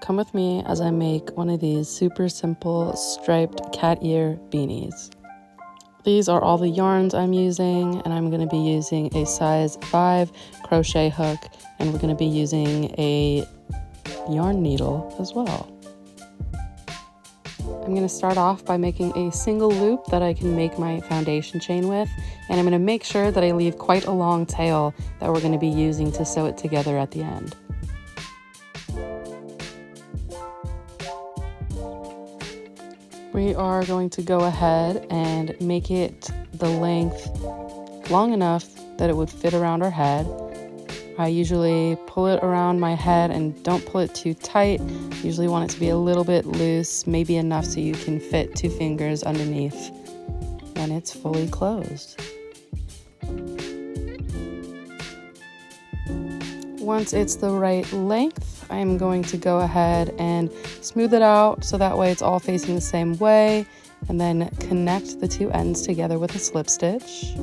come with me as I make one of these super simple striped cat ear beanies. These are all the yarns I'm using, and I'm going to be using a size 5 crochet hook, and we're going to be using a yarn needle as well. I'm going to start off by making a single loop that I can make my foundation chain with, and I'm going to make sure that I leave quite a long tail that we're going to be using to sew it together at the end. We are going to go ahead and make it the length long enough that it would fit around our head. I usually pull it around my head and don't pull it too tight. Usually want it to be a little bit loose, maybe enough so you can fit 2 fingers underneath when it's fully closed. Once it's the right length, I'm going to go ahead and smooth it out so that way it's all facing the same way, and then connect the 2 ends together with a slip stitch.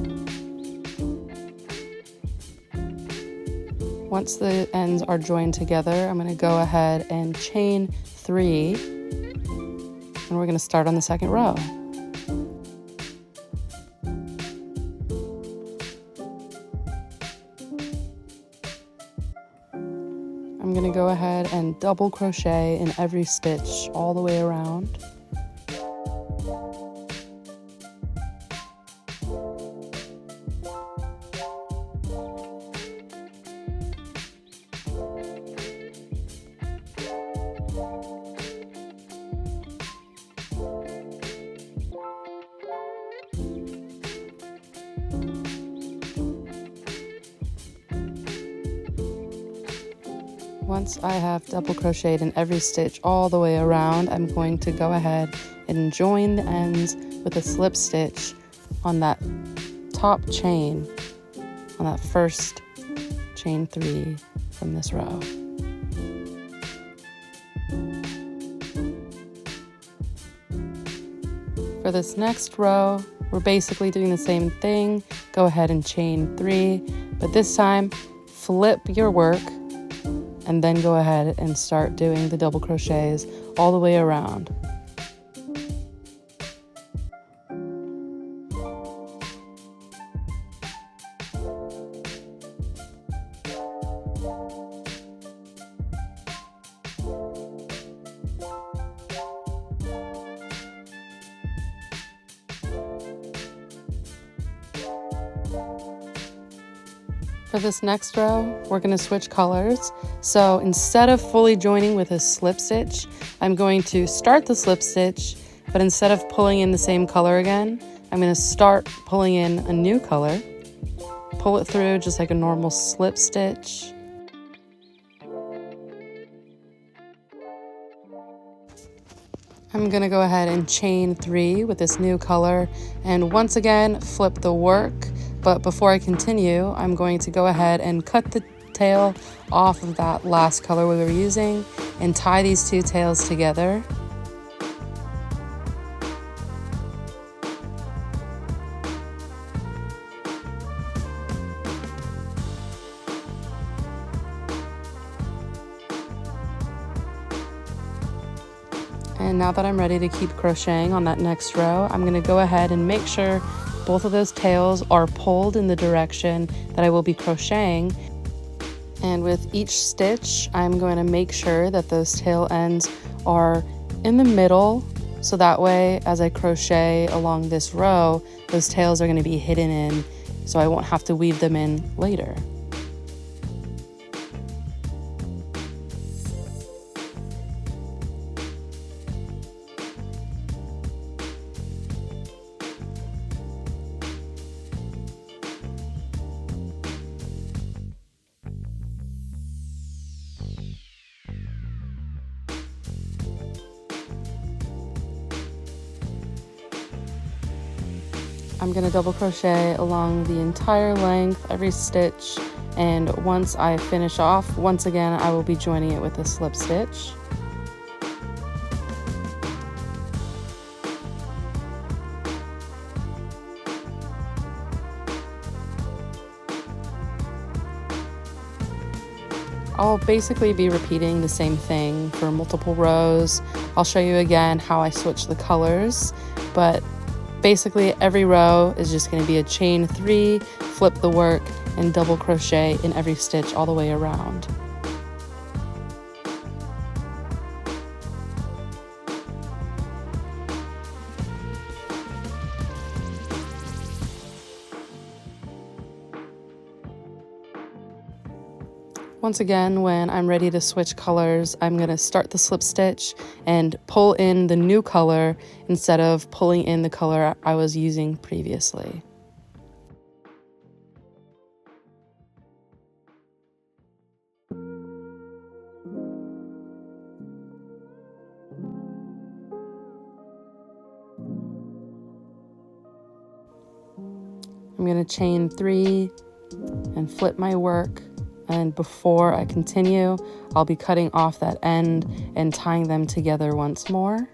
Once the ends are joined together, I'm going to go ahead and chain 3, and we're going to start on the 2nd row. I'm going to go ahead and double crochet in every stitch all the way around. Once I have double crocheted in every stitch all the way around, I'm going to go ahead and join the ends with a slip stitch on that top chain, on that first chain 3 from this row. For this next row, we're basically doing the same thing. Go ahead and chain 3, but this time flip your work and then go ahead and start doing the double crochets all the way around. For this next row, we're going to switch colors. So instead of fully joining with a slip stitch, I'm going to start the slip stitch, but instead of pulling in the same color again, I'm going to start pulling in a new color, pull it through just like a normal slip stitch. I'm going to go ahead and chain 3 with this new color, and once again flip the work. But before I continue, I'm going to go ahead and cut the tail off of that last color we were using and tie these 2 tails together. And now that I'm ready to keep crocheting on that next row, I'm going to go ahead and make sure both of those tails are pulled in the direction that I will be crocheting. And with each stitch, I'm going to make sure that those tail ends are in the middle, so that way as I crochet along this row, those tails are going to be hidden in, so I won't have to weave them in later. I'm going to double crochet along the entire length, every stitch, and once I finish off, once again I will be joining it with a slip stitch. I'll basically be repeating the same thing for multiple rows. I'll show you again how I switch the colors, but basically every row is just going to be a chain 3, flip the work, and double crochet in every stitch all the way around. Once again, when I'm ready to switch colors, I'm going to start the slip stitch and pull in the new color instead of pulling in the color I was using previously. I'm going to chain 3 and flip my work. And before I continue, I'll be cutting off that end and tying them together once more.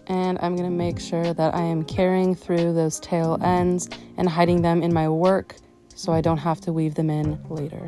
And I'm going to make sure that I am carrying through those tail ends and hiding them in my work so I don't have to weave them in later.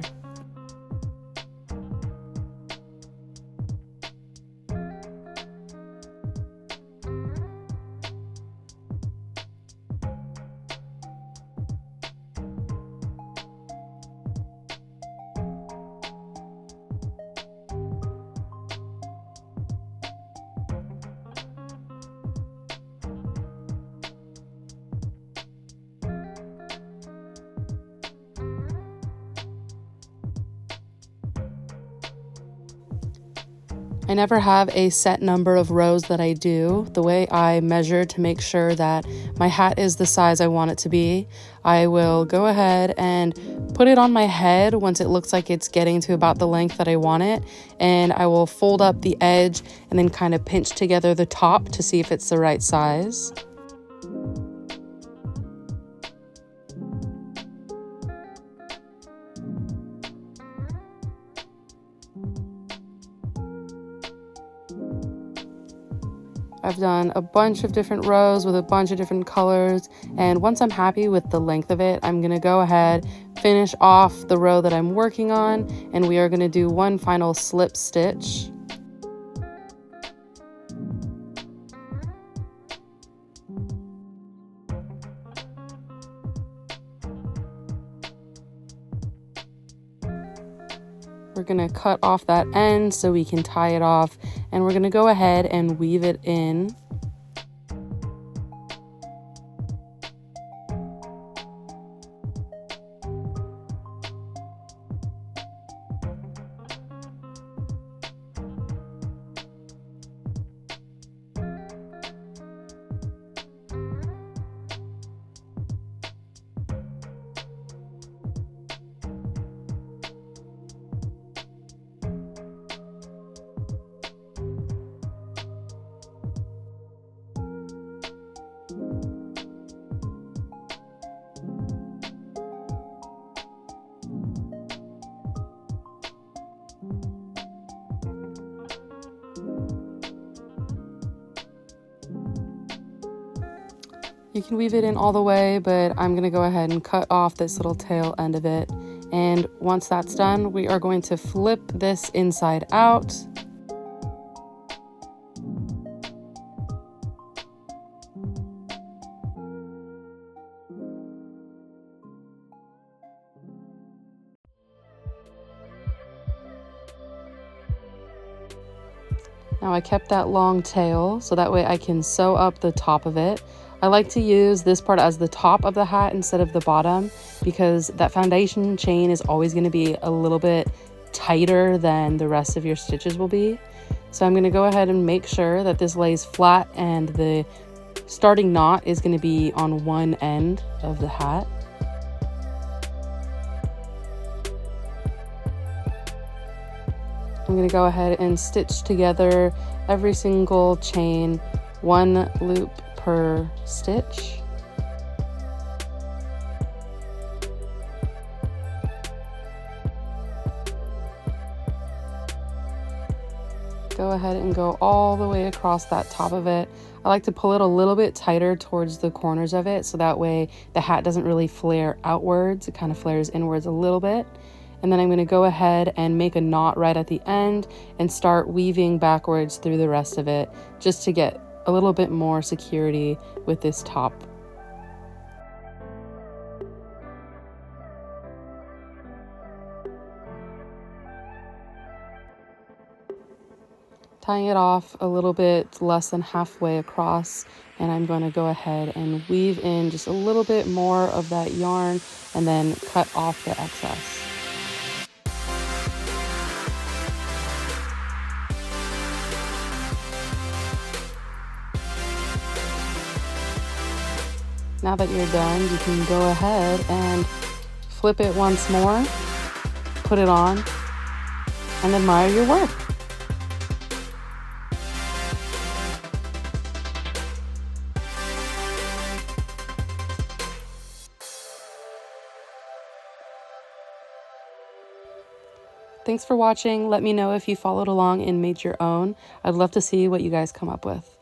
I never have a set number of rows that I do. The way I measure to make sure that my hat is the size I want it to be, I will go ahead and put it on my head once it looks like it's getting to about the length that I want it, and I will fold up the edge and then kind of pinch together the top to see if it's the right size. I've done a bunch of different rows with a bunch of different colors, and once I'm happy with the length of it, I'm going to go ahead, finish off the row that I'm working on, and we are going to do one final slip stitch. We're going to cut off that end so we can tie it off, and we're going to go ahead and weave it in. You can weave it in all the way, but I'm going to go ahead and cut off this little tail end of it. And once that's done, we are going to flip this inside out. Now I kept that long tail so that way I can sew up the top of it. I like to use this part as the top of the hat instead of the bottom because that foundation chain is always going to be a little bit tighter than the rest of your stitches will be. So I'm going to go ahead and make sure that this lays flat and the starting knot is going to be on one end of the hat. I'm going to go ahead and stitch together every single chain, one loop per stitch. go ahead and go all the way across that top of it. I like to pull it a little bit tighter towards the corners of it, so that way the hat doesn't really flare outwards. It kind of flares inwards a little bit. And then I'm going to go ahead and make a knot right at the end and start weaving backwards through the rest of it, just to get a little bit more security with this top. Tying it off a little bit less than halfway across, and I'm going to go ahead and weave in just a little bit more of that yarn and then cut off the excess. Now that you're done, you can go ahead and flip it once more, put it on, and admire your work. Thanks for watching. Let me know if you followed along and made your own. I'd love to see what you guys come up with.